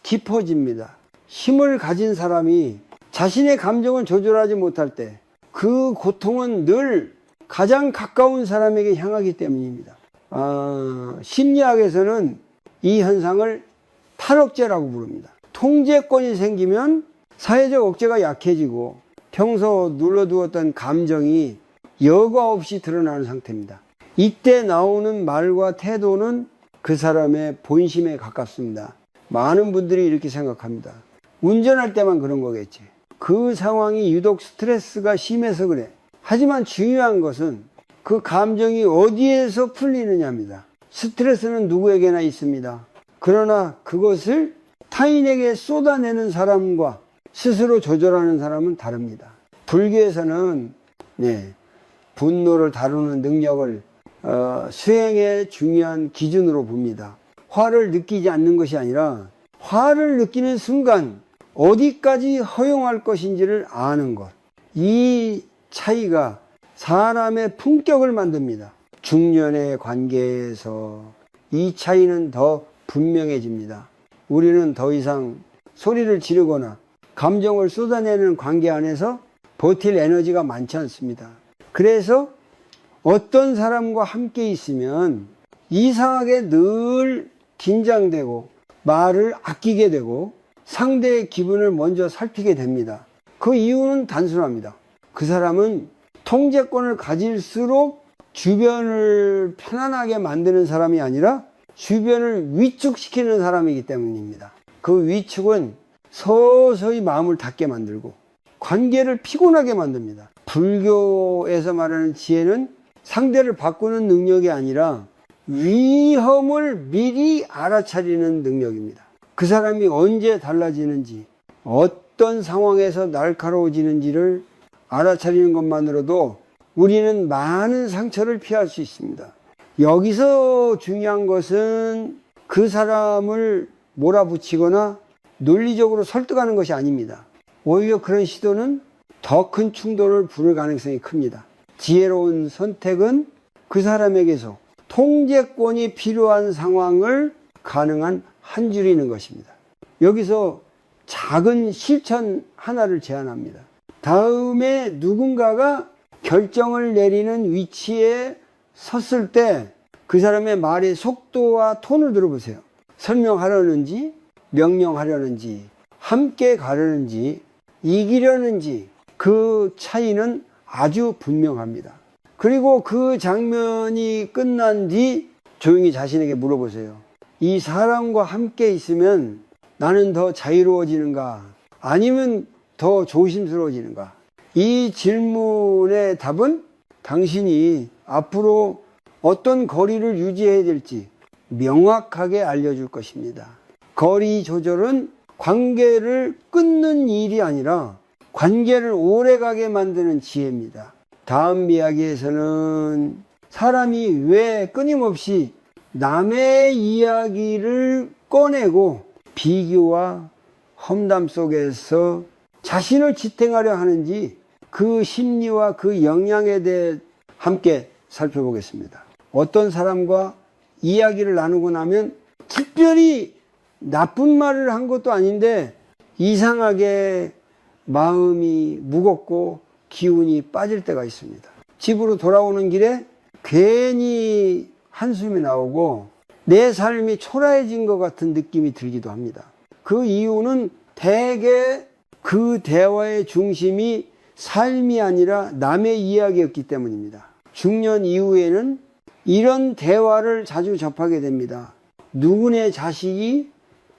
깊어집니다. 힘을 가진 사람이 자신의 감정을 조절하지 못할 때 그 고통은 늘 가장 가까운 사람에게 향하기 때문입니다. 심리학에서는 이 현상을 탈억제라고 부릅니다. 통제권이 생기면 사회적 억제가 약해지고 평소 눌러두었던 감정이 여과 없이 드러나는 상태입니다. 이때 나오는 말과 태도는 그 사람의 본심에 가깝습니다. 많은 분들이 이렇게 생각합니다. 운전할 때만 그런 거겠지. 그 상황이 유독 스트레스가 심해서 그래. 하지만 중요한 것은 그 감정이 어디에서 풀리느냐입니다. 스트레스는 누구에게나 있습니다. 그러나 그것을 타인에게 쏟아내는 사람과 스스로 조절하는 사람은 다릅니다. 불교에서는 분노를 다루는 능력을 수행의 중요한 기준으로 봅니다. 화를 느끼지 않는 것이 아니라 화를 느끼는 순간 어디까지 허용할 것인지를 아는 것. 이 차이가 사람의 품격을 만듭니다. 중년의 관계에서 이 차이는 더 분명해집니다. 우리는 더 이상 소리를 지르거나 감정을 쏟아내는 관계 안에서 버틸 에너지가 많지 않습니다. 그래서 어떤 사람과 함께 있으면 이상하게 늘 긴장되고 말을 아끼게 되고 상대의 기분을 먼저 살피게 됩니다. 그 이유는 단순합니다. 그 사람은 통제권을 가질수록 주변을 편안하게 만드는 사람이 아니라 주변을 위축시키는 사람이기 때문입니다. 그 위축은 서서히 마음을 닫게 만들고 관계를 피곤하게 만듭니다. 불교에서 말하는 지혜는 상대를 바꾸는 능력이 아니라 위험을 미리 알아차리는 능력입니다. 그 사람이 언제 달라지는지, 어떤 상황에서 날카로워지는지를 알아차리는 것만으로도 우리는 많은 상처를 피할 수 있습니다. 여기서 중요한 것은 그 사람을 몰아붙이거나 논리적으로 설득하는 것이 아닙니다. 오히려 그런 시도는 더 큰 충돌을 부를 가능성이 큽니다. 지혜로운 선택은 그 사람에게서 통제권이 필요한 상황을 가능한 한 줄이는 것입니다. 여기서 작은 실천 하나를 제안합니다. 다음에 누군가가 결정을 내리는 위치에 섰을 때 그 사람의 말의 속도와 톤을 들어보세요. 설명하려는지, 명령하려는지, 함께 가려는지, 이기려는지, 그 차이는 아주 분명합니다. 그리고 그 장면이 끝난 뒤 조용히 자신에게 물어보세요. 이 사람과 함께 있으면 나는 더 자유로워지는가? 아니면 더 조심스러워지는가? 이 질문의 답은 당신이 앞으로 어떤 거리를 유지해야 될지 명확하게 알려줄 것입니다. 거리 조절은 관계를 끊는 일이 아니라 관계를 오래가게 만드는 지혜입니다. 다음 이야기에서는 사람이 왜 끊임없이 남의 이야기를 꺼내고 비교와 험담 속에서 자신을 지탱하려 하는지 그 심리와 그 영향에 대해 함께 살펴보겠습니다. 어떤 사람과 이야기를 나누고 나면 특별히 나쁜 말을 한 것도 아닌데 이상하게 마음이 무겁고 기운이 빠질 때가 있습니다. 집으로 돌아오는 길에 괜히 한숨이 나오고 내 삶이 초라해진 것 같은 느낌이 들기도 합니다. 그 이유는 대개 그 대화의 중심이 삶이 아니라 남의 이야기였기 때문입니다. 중년 이후에는 이런 대화를 자주 접하게 됩니다. 누구네 자식이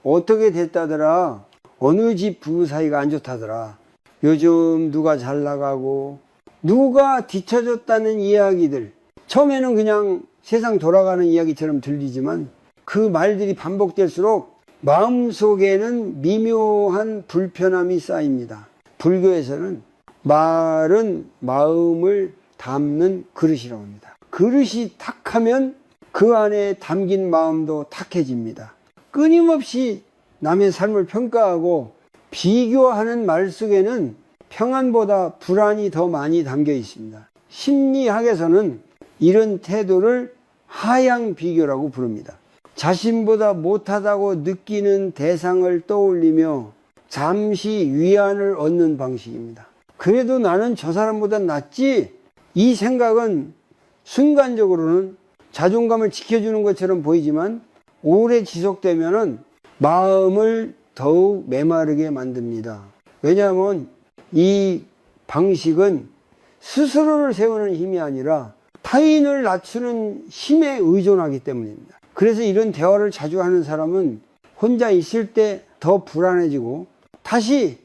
어떻게 됐다더라, 어느 집 부부 사이가 안 좋다더라, 요즘 누가 잘 나가고 누가 뒤처졌다는 이야기들. 처음에는 그냥 세상 돌아가는 이야기처럼 들리지만 그 말들이 반복될수록 마음속에는 미묘한 불편함이 쌓입니다. 불교에서는 말은 마음을 담는 그릇이라고 합니다. 그릇이 탁하면 그 안에 담긴 마음도 탁해집니다. 끊임없이 남의 삶을 평가하고 비교하는 말 속에는 평안보다 불안이 더 많이 담겨 있습니다. 심리학에서는 이런 태도를 하향 비교라고 부릅니다. 자신보다 못하다고 느끼는 대상을 떠올리며 잠시 위안을 얻는 방식입니다. 그래도 나는 저 사람보다 낫지? 이 생각은 순간적으로는 자존감을 지켜주는 것처럼 보이지만 오래 지속되면은 마음을 더욱 메마르게 만듭니다. 왜냐하면 이 방식은 스스로를 세우는 힘이 아니라 타인을 낮추는 힘에 의존하기 때문입니다. 그래서 이런 대화를 자주 하는 사람은 혼자 있을 때 더 불안해지고 다시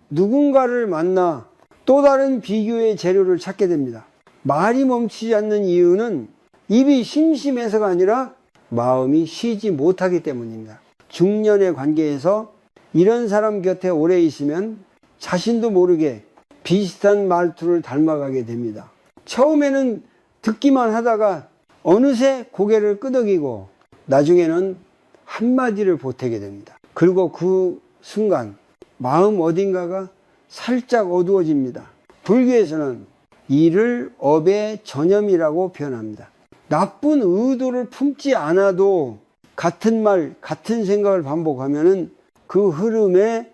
누군가를 만나 또 다른 비교의 재료를 찾게 됩니다. 말이 멈추지 않는 이유는 입이 심심해서가 아니라 마음이 쉬지 못하기 때문입니다. 중년의 관계에서 이런 사람 곁에 오래 있으면 자신도 모르게 비슷한 말투를 닮아가게 됩니다. 처음에는 듣기만 하다가 어느새 고개를 끄덕이고 나중에는 한마디를 보태게 됩니다. 그리고 그 순간 마음 어딘가가 살짝 어두워집니다. 불교에서는 이를 업의 전염이라고 표현합니다. 나쁜 의도를 품지 않아도 같은 말, 같은 생각을 반복하면은 그 흐름에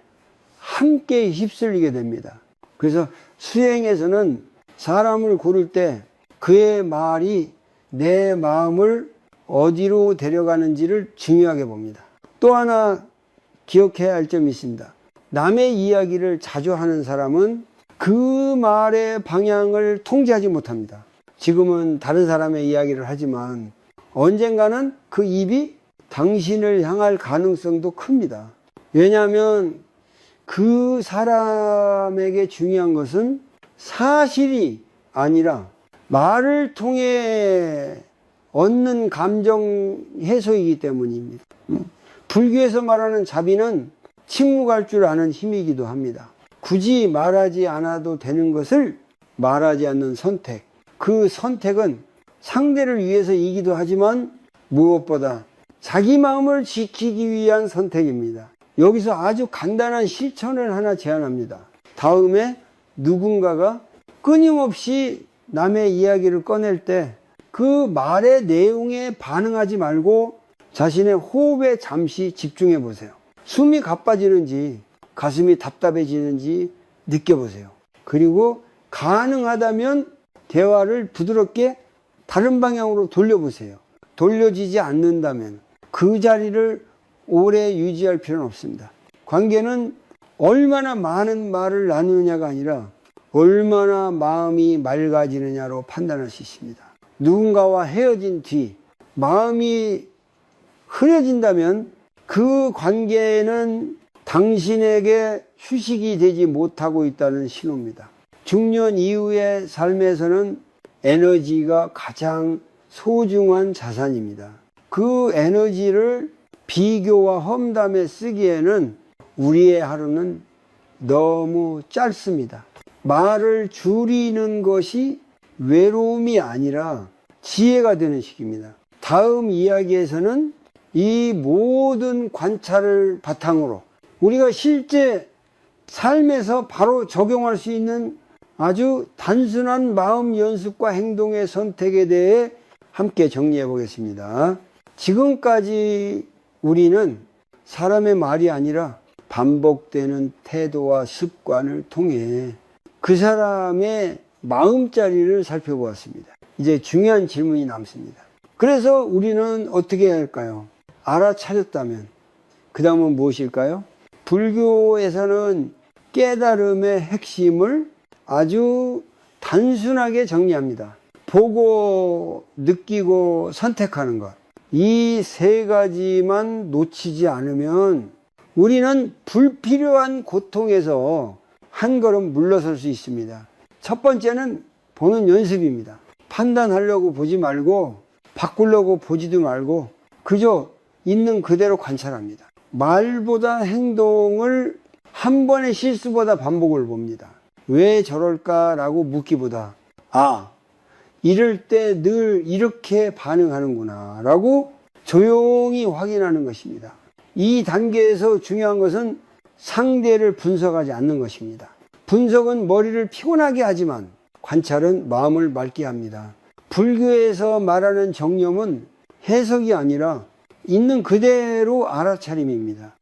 함께 휩쓸리게 됩니다. 그래서 수행에서는 사람을 고를 때 그의 말이 내 마음을 어디로 데려가는지를 중요하게 봅니다. 또 하나 기억해야 할 점이 있습니다. 남의 이야기를 자주 하는 사람은 그 말의 방향을 통제하지 못합니다. 지금은 다른 사람의 이야기를 하지만 언젠가는 그 입이 당신을 향할 가능성도 큽니다. 왜냐하면 그 사람에게 중요한 것은 사실이 아니라 말을 통해 얻는 감정 해소이기 때문입니다. 불교에서 말하는 자비는 침묵할 줄 아는 힘이기도 합니다. 굳이 말하지 않아도 되는 것을 말하지 않는 선택. 그 선택은 상대를 위해서이기도 하지만 무엇보다 자기 마음을 지키기 위한 선택입니다. 여기서 아주 간단한 실천을 하나 제안합니다. 다음에 누군가가 끊임없이 남의 이야기를 꺼낼 때 그 말의 내용에 반응하지 말고 자신의 호흡에 잠시 집중해 보세요. 숨이 가빠지는지 가슴이 답답해지는지 느껴보세요. 그리고 가능하다면 대화를 부드럽게 다른 방향으로 돌려보세요. 돌려지지 않는다면 그 자리를 오래 유지할 필요는 없습니다. 관계는 얼마나 많은 말을 나누느냐가 아니라 얼마나 마음이 맑아지느냐로 판단할 수 있습니다. 누군가와 헤어진 뒤 마음이 흐려진다면 그 관계는 당신에게 휴식이 되지 못하고 있다는 신호입니다. 중년 이후의 삶에서는 에너지가 가장 소중한 자산입니다. 그 에너지를 비교와 험담에 쓰기에는 우리의 하루는 너무 짧습니다. 말을 줄이는 것이 외로움이 아니라 지혜가 되는 시기입니다. 다음 이야기에서는 이 모든 관찰을 바탕으로 우리가 실제 삶에서 바로 적용할 수 있는 아주 단순한 마음 연습과 행동의 선택에 대해 함께 정리해 보겠습니다. 지금까지 우리는 사람의 말이 아니라 반복되는 태도와 습관을 통해 그 사람의 마음자리를 살펴보았습니다. 이제 중요한 질문이 남습니다. 그래서 우리는 어떻게 해야 할까요? 알아차렸다면 그 다음은 무엇일까요? 불교에서는 깨달음의 핵심을 아주 단순하게 정리합니다. 보고, 느끼고, 선택하는 것. 이 세 가지만 놓치지 않으면 우리는 불필요한 고통에서 한 걸음 물러설 수 있습니다. 첫 번째는 보는 연습입니다. 판단하려고 보지 말고 바꾸려고 보지도 말고 그저 있는 그대로 관찰합니다. 말보다 행동을 한 번의 실수보다 반복을 봅니다. 왜 저럴까라고 묻기보다 이럴 때 늘 이렇게 반응하는구나 라고 조용히 확인하는 것입니다. 이 단계에서 중요한 것은 상대를 분석하지 않는 것입니다. 분석은 머리를 피곤하게 하지만 관찰은 마음을 맑게 합니다. 불교에서 말하는 정념은 해석이 아니라 있는 그대로 알아차림입니다.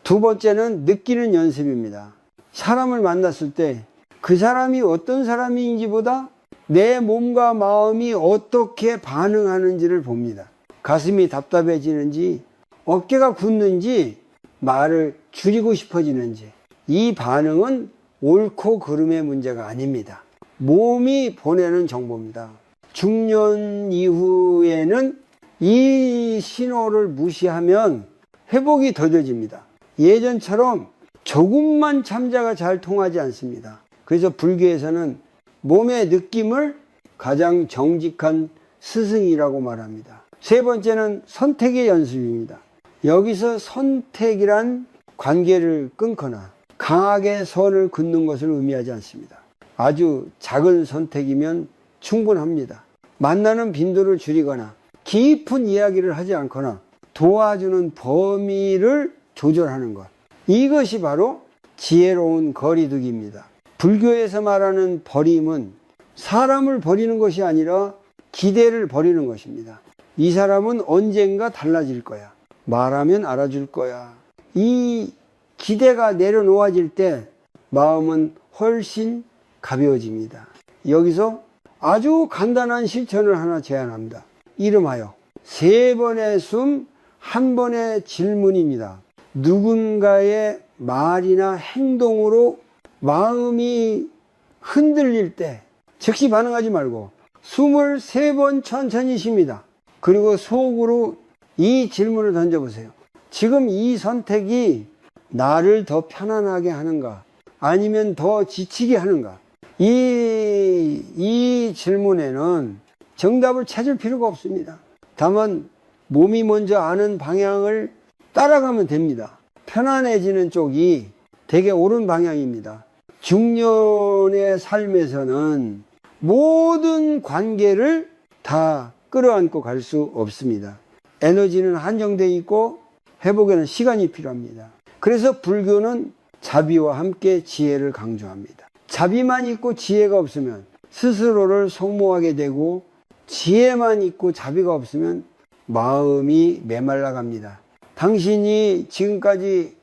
두 번째는 느끼는 연습입니다. 사람을 만났을 때 그 사람이 어떤 사람인지보다 내 몸과 마음이 어떻게 반응하는지를 봅니다. 가슴이 답답해지는지 어깨가 굳는지 말을 줄이고 싶어지는지 이 반응은 옳고 그름의 문제가 아닙니다. 몸이 보내는 정보입니다. 중년 이후에는 이 신호를 무시하면 회복이 더뎌집니다. 예전처럼 조금만 참자가 잘 통하지 않습니다. 그래서 불교에서는 몸의 느낌을 가장 정직한 스승이라고 말합니다. 세 번째는 선택의 연습입니다. 여기서 선택이란 관계를 끊거나 강하게 선을 긋는 것을 의미하지 않습니다. 아주 작은 선택이면 충분합니다. 만나는 빈도를 줄이거나 깊은 이야기를 하지 않거나 도와주는 범위를 조절하는 것. 이것이 바로 지혜로운 거리두기입니다. 불교에서 말하는 버림은 사람을 버리는 것이 아니라 기대를 버리는 것입니다. 이 사람은 언젠가 달라질 거야. 말하면 알아줄 거야. 이 기대가 내려놓아질 때 마음은 훨씬 가벼워집니다. 여기서 아주 간단한 실천을 하나 제안합니다. 이름하여 3번의 숨, 1번의 질문입니다. 누군가의 말이나 행동으로 마음이 흔들릴 때 즉시 반응하지 말고 숨을 3번 천천히 쉽니다. 그리고 속으로 이 질문을 던져보세요. 지금 이 선택이 나를 더 편안하게 하는가? 아니면 더 지치게 하는가? 이 질문에는 정답을 찾을 필요가 없습니다. 다만 몸이 먼저 아는 방향을 따라가면 됩니다. 편안해지는 쪽이 되게 옳은 방향입니다. 중년의 삶에서는 모든 관계를 다 끌어안고 갈 수 없습니다. 에너지는 한정되어 있고 회복에는 시간이 필요합니다. 그래서 불교는 자비와 함께 지혜를 강조합니다. 자비만 있고 지혜가 없으면 스스로를 소모하게 되고, 지혜만 있고 자비가 없으면 마음이 메말라 갑니다. 당신이 지금까지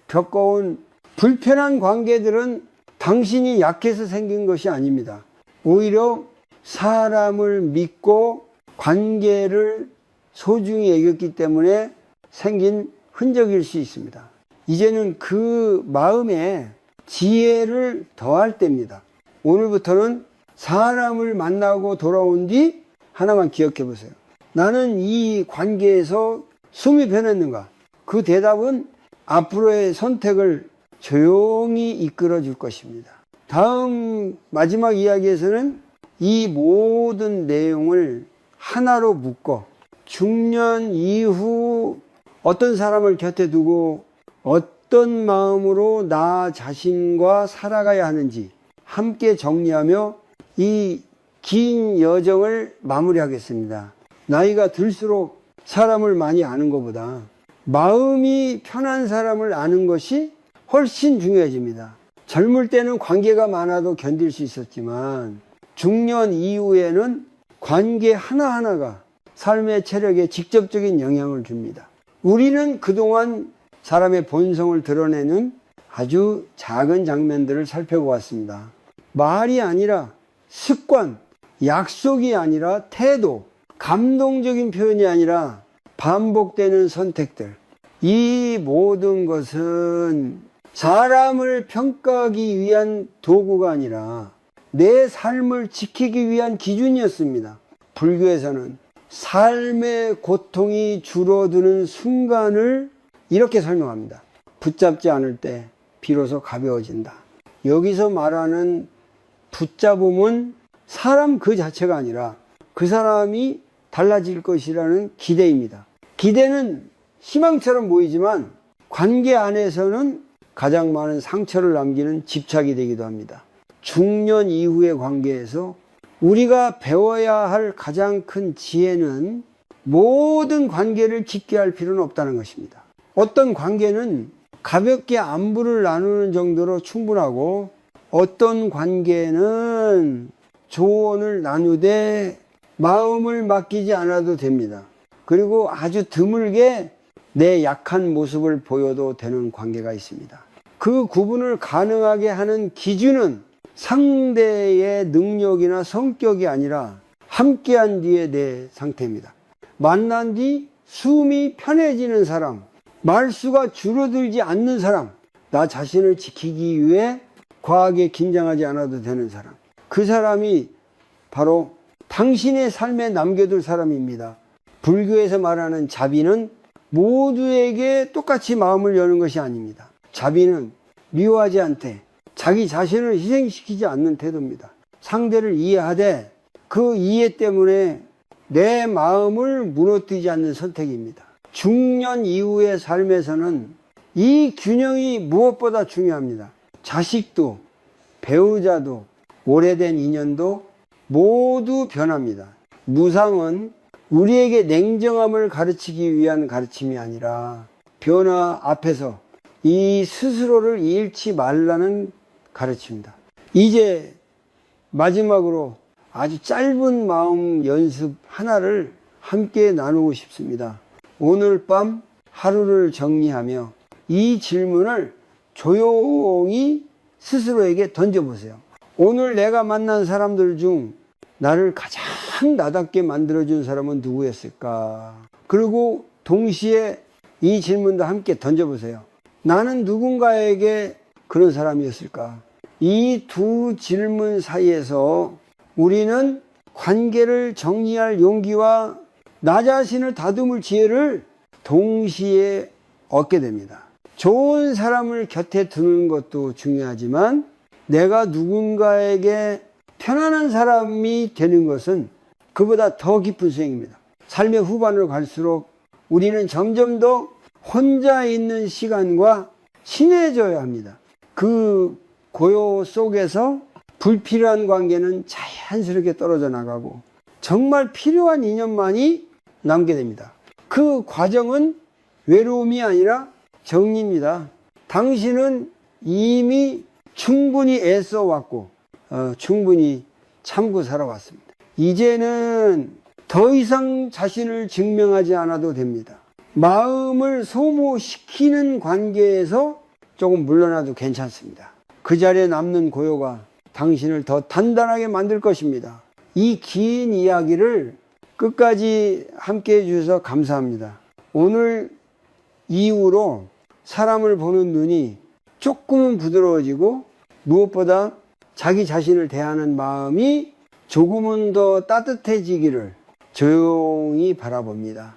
겪어온 불편한 관계들은 당신이 약해서 생긴 것이 아닙니다. 오히려 사람을 믿고 관계를 소중히 여겼기 때문에 생긴 흔적일 수 있습니다. 이제는 그 마음에 지혜를 더할 때입니다. 오늘부터는 사람을 만나고 돌아온 뒤 하나만 기억해 보세요. 나는 이 관계에서 숨이 편했는가? 그 대답은 앞으로의 선택을 조용히 이끌어 줄 것입니다. 다음 마지막 이야기에서는 이 모든 내용을 하나로 묶어 중년 이후 어떤 사람을 곁에 두고 어떤 마음으로 나 자신과 살아가야 하는지 함께 정리하며 이 긴 여정을 마무리하겠습니다. 나이가 들수록 사람을 많이 아는 것보다 마음이 편한 사람을 아는 것이 훨씬 중요해집니다. 젊을 때는 관계가 많아도 견딜 수 있었지만 중년 이후에는 관계 하나하나가 삶의 체력에 직접적인 영향을 줍니다. 우리는 그동안 사람의 본성을 드러내는 아주 작은 장면들을 살펴보았습니다. 말이 아니라 습관, 약속이 아니라 태도, 감동적인 표현이 아니라 반복되는 선택들. 이 모든 것은 사람을 평가하기 위한 도구가 아니라 내 삶을 지키기 위한 기준이었습니다. 불교에서는 삶의 고통이 줄어드는 순간을 이렇게 설명합니다. 붙잡지 않을 때 비로소 가벼워진다. 여기서 말하는 붙잡음은 사람 그 자체가 아니라 그 사람이 달라질 것이라는 기대입니다. 기대는 희망처럼 보이지만 관계 안에서는 가장 많은 상처를 남기는 집착이 되기도 합니다. 중년 이후의 관계에서 우리가 배워야 할 가장 큰 지혜는 모든 관계를 깊게 할 필요는 없다는 것입니다. 어떤 관계는 가볍게 안부를 나누는 정도로 충분하고, 어떤 관계는 조언을 나누되 마음을 맡기지 않아도 됩니다. 그리고 아주 드물게 내 약한 모습을 보여도 되는 관계가 있습니다. 그 구분을 가능하게 하는 기준은 상대의 능력이나 성격이 아니라 함께한 뒤의 내 상태입니다. 만난 뒤 숨이 편해지는 사람, 말수가 줄어들지 않는 사람, 나 자신을 지키기 위해 과하게 긴장하지 않아도 되는 사람, 그 사람이 바로 당신의 삶에 남겨둘 사람입니다. 불교에서 말하는 자비는 모두에게 똑같이 마음을 여는 것이 아닙니다. 자비는 미워하지 않되 자기 자신을 희생시키지 않는 태도입니다. 상대를 이해하되 그 이해 때문에 내 마음을 무너뜨리지 않는 선택입니다. 중년 이후의 삶에서는 이 균형이 무엇보다 중요합니다. 자식도, 배우자도, 오래된 인연도 모두 변합니다. 무상은 우리에게 냉정함을 가르치기 위한 가르침이 아니라 변화 앞에서 이 스스로를 잃지 말라는 가르침입니다. 이제 마지막으로 아주 짧은 마음 연습 하나를 함께 나누고 싶습니다. 오늘 밤 하루를 정리하며 이 질문을 조용히 스스로에게 던져보세요. 오늘 내가 만난 사람들 중 나를 가장 나답게 만들어준 사람은 누구였을까? 그리고 동시에 이 질문도 함께 던져보세요. 나는 누군가에게 그런 사람이었을까? 이 두 질문 사이에서 우리는 관계를 정리할 용기와 나 자신을 다듬을 지혜를 동시에 얻게 됩니다. 좋은 사람을 곁에 두는 것도 중요하지만 내가 누군가에게 편안한 사람이 되는 것은 그보다 더 깊은 수행입니다. 삶의 후반으로 갈수록 우리는 점점 더 혼자 있는 시간과 친해져야 합니다. 그 고요 속에서 불필요한 관계는 자연스럽게 떨어져 나가고 정말 필요한 인연만이 남게 됩니다. 그 과정은 외로움이 아니라 정리입니다. 당신은 이미 충분히 애써 왔고 충분히 참고 살아왔습니다. 이제는 더 이상 자신을 증명하지 않아도 됩니다. 마음을 소모시키는 관계에서 조금 물러나도 괜찮습니다. 그 자리에 남는 고요가 당신을 더 단단하게 만들 것입니다. 이 긴 이야기를 끝까지 함께 해주셔서 감사합니다. 오늘 이후로 사람을 보는 눈이 조금은 부드러워지고 무엇보다 자기 자신을 대하는 마음이 조금은 더 따뜻해지기를 조용히 바라봅니다.